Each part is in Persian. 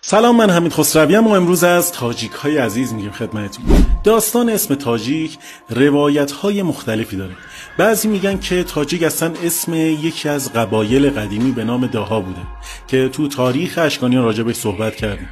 سلام، من حمید خسروی ام و امروز از تاجیک های عزیز میگیم خدمتتون. داستان اسم تاجیک روایت های مختلفی داره. بعضی میگن که تاجیک اصلا اسم یکی از قبایل قدیمی به نام داها بوده که تو تاریخ اشکانیان راجبش صحبت کردیم.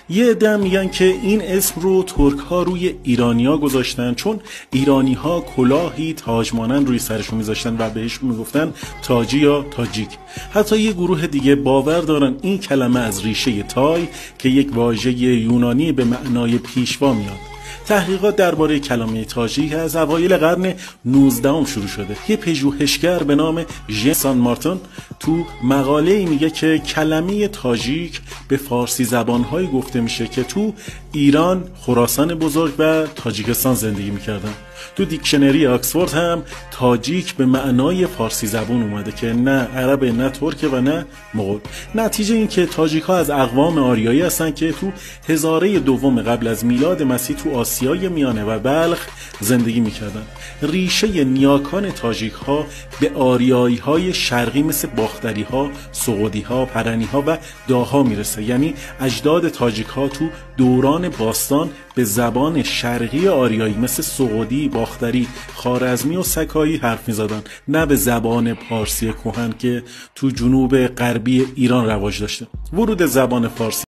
یه عده میگن که این اسم رو ترک ها روی ایرانیا گذاشتن، چون ایرانی ها کلاهی تاج مانند روی سرشون میذاشتن و بهش میگفتن تاجی یا تاجیک. حتی یه گروه دیگه باور دارن این کلمه از ریشه تای که یک واژه یونانی به معنای پیشوا میاد. تحقیقات درباره کلمه تاجیک از اوایل قرن 19 شروع شده. یه پژوهشگر به نام ژن سان مارتن تو مقاله‌ای میگه که کلمه تاجیک به فارسی زبان‌هایی گفته میشه که تو ایران، خراسان بزرگ و تاجیکستان زندگی میکردن. تو دیکشنری آکسفورد هم تاجیک به معنای فارسی زبان اومده که نه عرب، نه ترک و نه مغول. نتیجه این که تاجیک ها از اقوام آریایی هستن که تو هزاره دوم قبل از میلاد مسیح تو آسیای میانه و بلخ زندگی میکردن. ریشه نیاکان تاجیک ها به آریایی های شرقی مثل باختری ها، سغدی ها، پرنی ها و داها میرسه. یعنی اجداد تاجیک ها تو دوران باستان به زبان شرقی آریایی مثل سغدی، باختری، خوارزمی و سکایی حرف می‌زدن، نه به زبان پارسی کهن که تو جنوب غربی ایران رواج داشته. ورود زبان فارسی